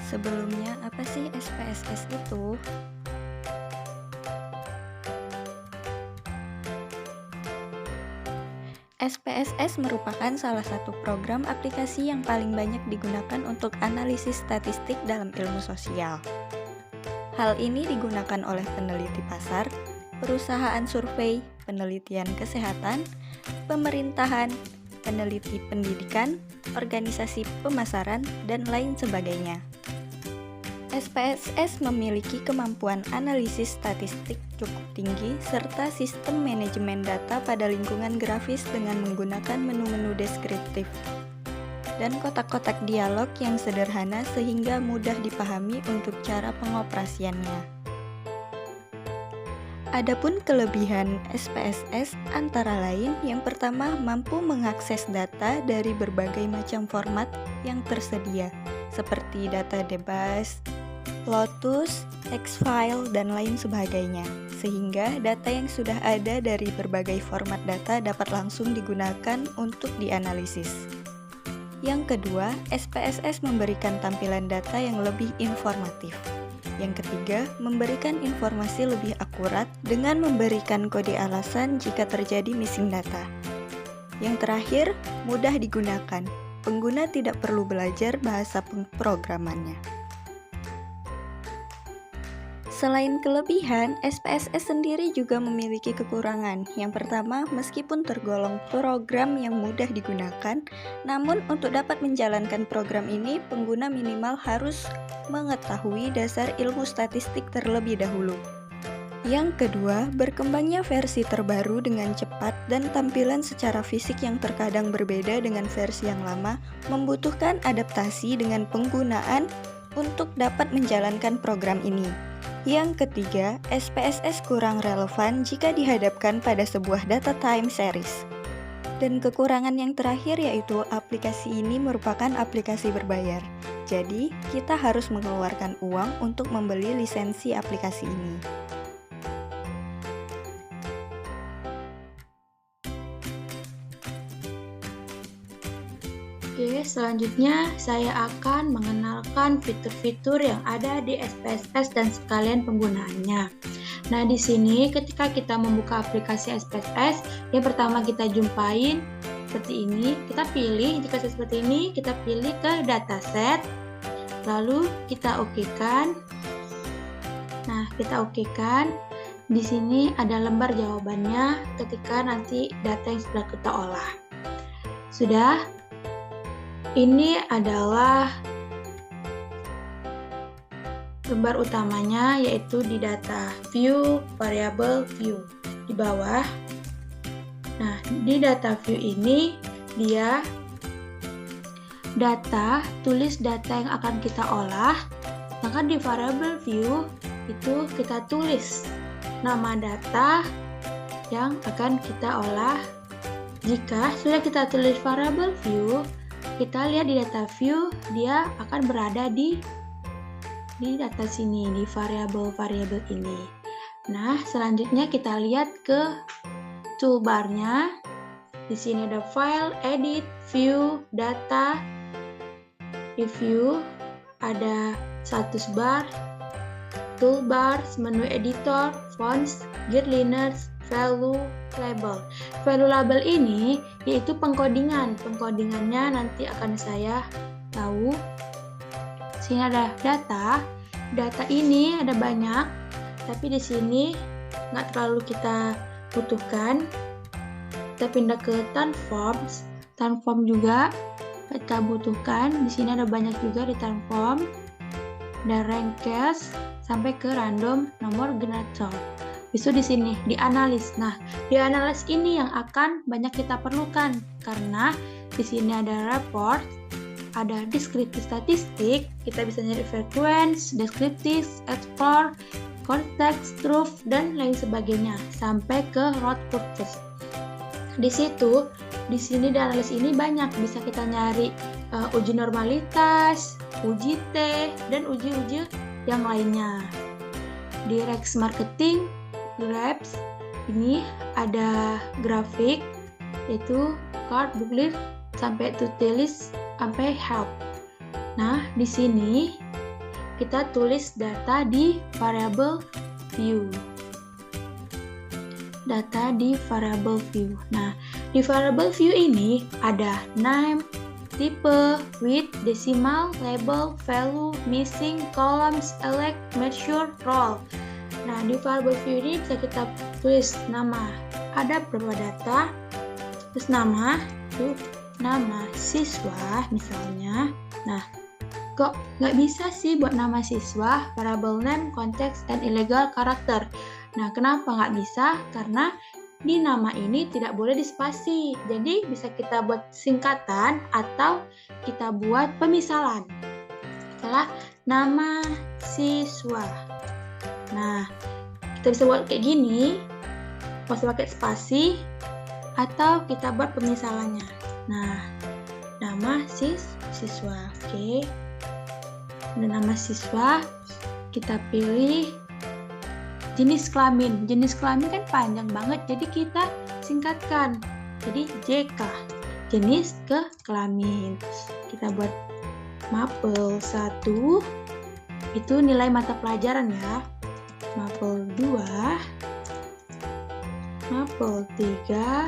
Sebelumnya, apa sih SPSS itu? SPSS merupakan salah satu program aplikasi yang paling banyak digunakan untuk analisis statistik dalam ilmu sosial. Hal ini digunakan oleh peneliti pasar, perusahaan survei, penelitian kesehatan, pemerintahan, peneliti pendidikan, organisasi pemasaran, dan lain sebagainya. SPSS memiliki kemampuan analisis statistik cukup tinggi serta sistem manajemen data pada lingkungan grafis dengan menggunakan menu-menu deskriptif dan kotak-kotak dialog yang sederhana sehingga mudah dipahami untuk cara pengoperasiannya. Adapun kelebihan SPSS antara lain, yang pertama mampu mengakses data dari berbagai macam format yang tersedia, seperti data DBAS, Lotus, X-File, dan lain sebagainya, sehingga data yang sudah ada dari berbagai format data dapat langsung digunakan untuk dianalisis. Yang kedua, SPSS memberikan tampilan data yang lebih informatif. Yang ketiga, memberikan informasi lebih akurat dengan memberikan kode alasan jika terjadi missing data. Yang terakhir, mudah digunakan. Pengguna tidak perlu belajar bahasa pemrogramannya. Selain kelebihan, SPSS sendiri juga memiliki kekurangan. Yang pertama, meskipun tergolong program yang mudah digunakan, namun untuk dapat menjalankan program ini, pengguna minimal harus mengetahui dasar ilmu statistik terlebih dahulu. Yang kedua, berkembangnya versi terbaru dengan cepat dan tampilan secara fisik yang terkadang berbeda dengan versi yang lama, membutuhkan adaptasi dengan penggunaan untuk dapat menjalankan program ini. Yang ketiga, SPSS kurang relevan jika dihadapkan pada sebuah data time series. Dan kekurangan yang terakhir yaitu aplikasi ini merupakan aplikasi berbayar. Jadi, kita harus mengeluarkan uang untuk membeli lisensi aplikasi ini. Oke, selanjutnya saya akan mengenalkan fitur-fitur yang ada di SPSS dan sekalian penggunaannya. Nah, di sini ketika kita membuka aplikasi SPSS, yang pertama kita jumpain seperti ini. Kita pilih, jika seperti ini, kita pilih ke dataset. Lalu kita okekan. Nah, kita okekan. Di sini ada lembar jawabannya ketika nanti data yang sudah kita olah. Sudah? Ini adalah lembar utamanya, yaitu di data view, variable view di bawah. Nah, di data view ini dia tulis data yang akan kita olah. Sedangkan di variable view itu kita tulis nama data yang akan kita olah. Jika sudah kita tulis variable view, kita lihat di data view, dia akan berada di data sini, di variabel-variabel ini. Nah, selanjutnya kita lihat ke toolbarnya. Di sini ada file, edit, view, data. Di view ada status bar, toolbars, menu editor, fonts, grid liners, value label. Value label ini yaitu pengkodingan. Pengkodingannya nanti akan saya tahu. Sini ada data. Data ini ada banyak, tapi di sini nggak terlalu kita butuhkan. Kita pindah ke transforms. Transform juga kita butuhkan. Di sini ada banyak juga di transform. Ada ranked sampai ke random nomor generator. Itu di sini dianalis. Nah, dianalis ini yang akan banyak kita perlukan karena di sini ada report, ada deskriptif statistik, kita bisa nyari frequency, deskriptif, explore, context, truth, dan lain sebagainya sampai ke root purpose. Di sini di analis ini banyak, bisa kita nyari uji normalitas, uji T, dan uji-uji yang lainnya. Di Rex Marketing, Grabs, ini ada grafik, yaitu card, booklet, sampai to list, sampai help. Nah, di sini kita tulis data di variable view. Data di variable view. Nah, di variable view ini ada name, type, width, decimal, label, value, missing, columns, elect, measure, roll. Nah, di variable view ini bisa kita tulis nama. Ada beberapa data, terus nama, itu nama siswa misalnya. Nah, kok nggak bisa sih buat nama siswa, variable name, context, and illegal character. Nah, kenapa nggak bisa? Karena di nama ini tidak boleh dispasi. Jadi bisa kita buat singkatan atau kita buat pemisalan. Setelah nama siswa. Nah, kita bisa buat kayak gini. Bisa pakai spasi atau kita buat pemisalannya. Nah, nama siswa. Oke. Ada nama siswa. Kita pilih jenis kelamin. Jenis kelamin kan panjang banget, jadi kita singkatkan. Jadi JK, jenis kelamin. Kita buat mapel 1, itu nilai mata pelajaran ya. Mapel 2, mapel 3,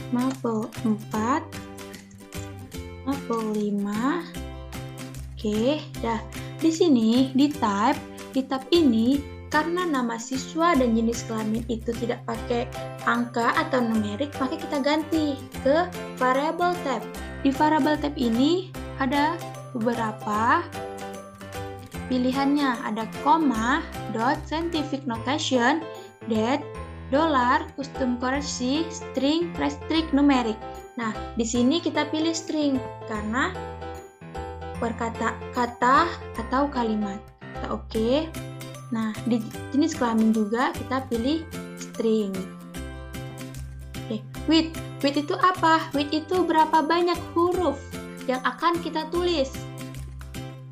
mapel 4, mapel 5. Oke, dah. Di sini di tab ini, karena nama siswa dan jenis kelamin itu tidak pakai angka atau numerik, maka kita ganti ke variable tab. Di variable tab ini ada beberapa pilihannya. Ada koma, dot, scientific notation, date, dollar, custom currency, string, restrict, numerik. Nah, di sini kita pilih string karena kata atau kalimat. Oke. Nah, di jenis kelamin juga kita pilih string. Oke, width. Width itu apa? Width itu berapa banyak huruf yang akan kita tulis.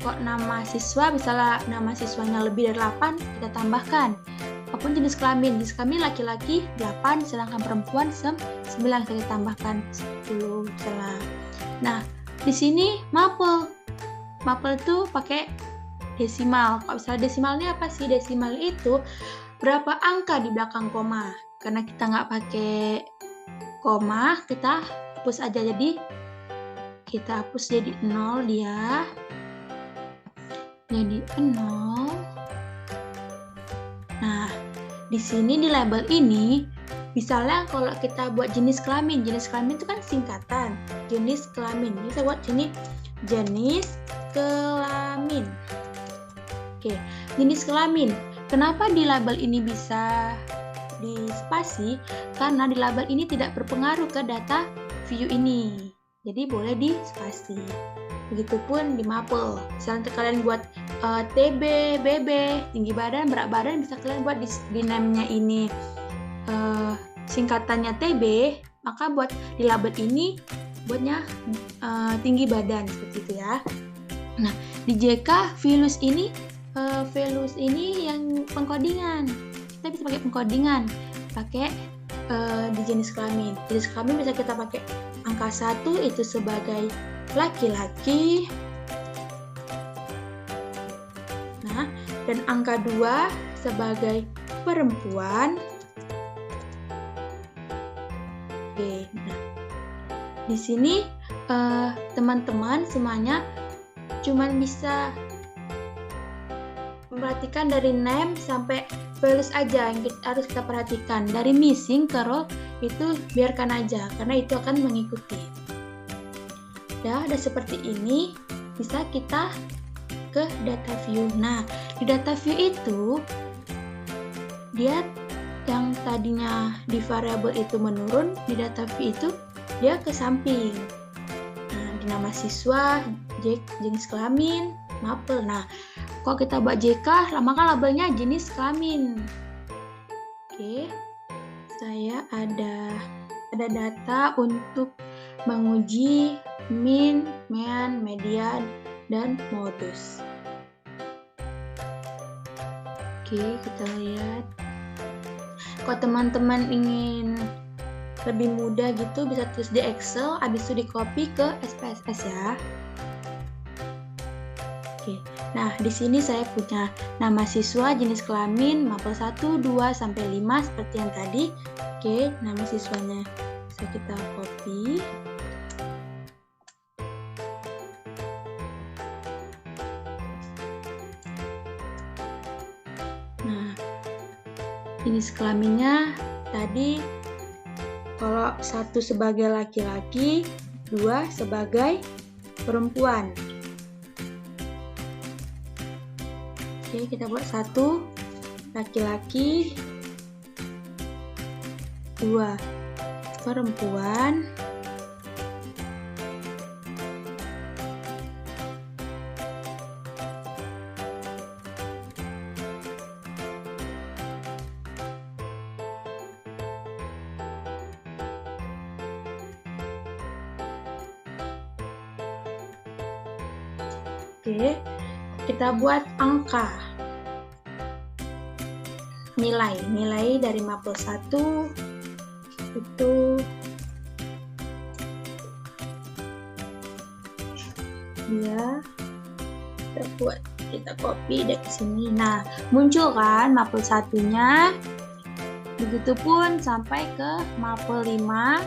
Kok nama siswa, misalnya nama siswanya lebih dari 8, kita tambahkan. Apapun jenis kelamin. Jenis kelamin laki-laki 8, sedangkan perempuan 9, kita tambahkan 10 misalnya. Nah, di sini mapel. Mapel itu pakai desimal. Kalau misalnya desimalnya apa sih? Desimal itu berapa angka di belakang koma. Karena kita nggak pakai koma, kita hapus aja. Jadi kita hapus jadi 0 dia. Jadi 0. Nah, di sini di label ini, misalnya kalau kita buat jenis kelamin itu kan singkatan. Jenis kelamin. Bisa buat jenis kelamin. Oke, jenis kelamin. Kenapa di label ini bisa dispasi? Karena di label ini tidak berpengaruh ke data view ini. Jadi boleh dispasi. Begitupun di mapel. Misalnya kalian buat TB, BB, tinggi badan, berat badan, bisa kalian buat di name-nya ini singkatannya TB, maka buat di label ini buatnya tinggi badan seperti itu ya. Nah, di JK values ini yang pengkodingan. Kita bisa pakai pengkodingan, pakai di jenis kelamin. Jenis kelamin bisa kita pakai angka 1 itu sebagai laki-laki. Nah, dan angka 2 sebagai perempuan. Oke, nah di sini teman-teman semuanya cuman bisa memperhatikan dari name sampai values aja yang harus kita perhatikan. Dari missing ke roll itu biarkan aja karena itu akan mengikuti. Udah seperti ini, bisa kita ke data view. Nah, di data view itu dia yang tadinya di variable itu menurun, di data view itu dia ke samping. Nah, di nama siswa, jenis kelamin, mapel. Nah, kalau kita buat JK, maka labelnya jenis kelamin. Oke, saya ada data untuk menguji min, mean, median, dan modus. Oke, kita lihat. Kalau teman-teman ingin lebih mudah gitu, bisa tulis di Excel, habis itu di copy ke SPSS ya. Oke. Nah, di sini saya punya nama siswa, jenis kelamin, mapel 1, 2, sampai 5 seperti yang tadi. Oke, nama siswanya bisa kita copy. Nah, jenis kelaminnya tadi kalau 1 sebagai laki-laki, 2 sebagai perempuan. Oke, kita buat 1 laki-laki, 2 perempuan. Oke, kita buat angka. Nilai dari mapel 1 itu dia kita copy dari sini. Nah, muncul kan mapel 1-nya. Begitupun sampai ke mapel 5.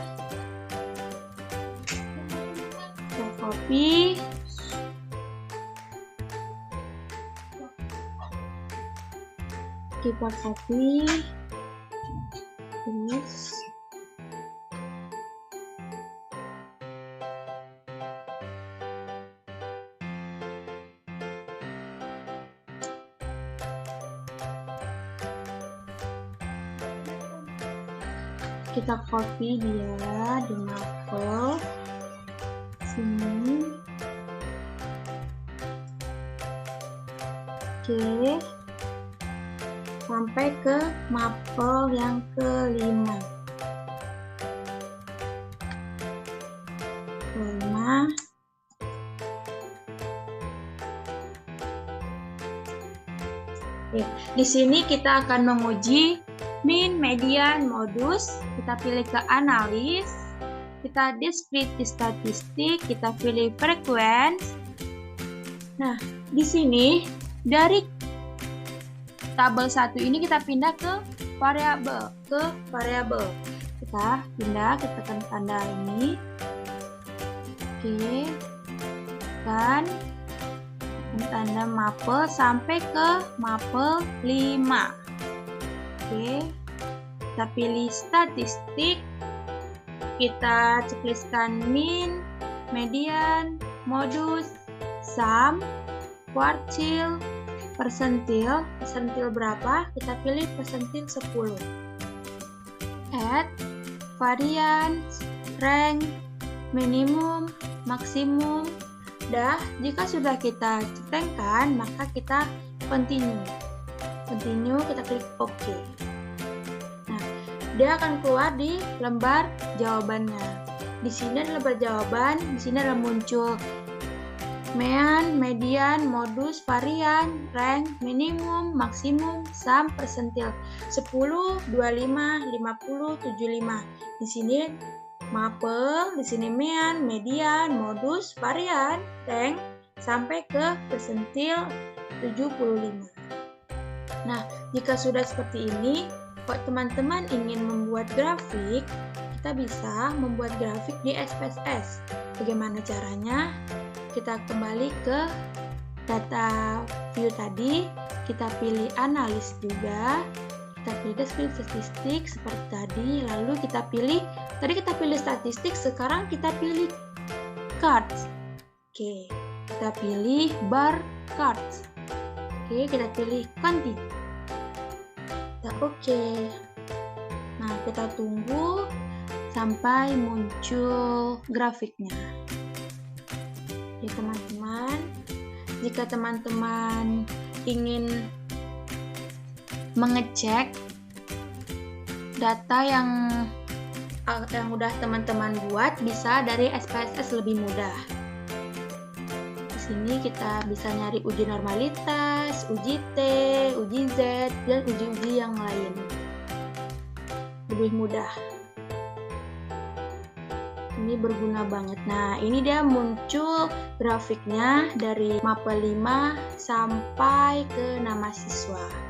Kita copy. Kita copy, terus kita copy dia di mapel sini. Oke. Sampai ke mapel yang ke-5. Oke, di sini kita akan menguji mean, median, modus. Kita pilih ke analis, kita deskripsi statistik, kita pilih frequency. Nah, di sini dari tabel 1 ini kita pindah ke variabel, Kita pindah, kita tekan tanda ini. Oke. Dan tanda mapel sampai ke mapel 5. Oke. Kita pilih statistik. Kita cekliskan mean, median, modus, sum, quartile, persentil berapa? Kita pilih persentil 10. Add, variance, rank, minimum, maksimum. Jika sudah kita cetekkan, maka kita continue. Kita klik OK. Nah, dia akan keluar di lembar jawabannya. Di sini ada lembar jawaban, di sini ada muncul mean, median, modus, varian, rank, minimum, maksimum, sum, persentil 10, 25, 50, 75. Di sini mapel, di sini mean, median, modus, varian, rank, sampai ke persentil 75. Nah, jika sudah seperti ini, kalau teman-teman ingin membuat grafik, kita bisa membuat grafik di SPSS. Bagaimana caranya? Kita kembali ke data view tadi, kita pilih analis juga, kita pilih deskripsi statistik seperti tadi, lalu kita pilih, tadi kita pilih statistik, sekarang kita pilih cards. Oke, kita pilih bar cards. Oke, kita pilih continue. Kita oke. Nah, kita tunggu sampai muncul grafiknya. Ya teman-teman, jika teman-teman ingin mengecek data yang udah teman-teman buat, bisa dari SPSS lebih mudah. Di sini kita bisa nyari uji normalitas, uji T, uji Z, dan uji-uji yang lain. Lebih mudah. ini berguna banget. Nah, ini dia muncul grafiknya dari mapel 5 sampai ke nama siswa.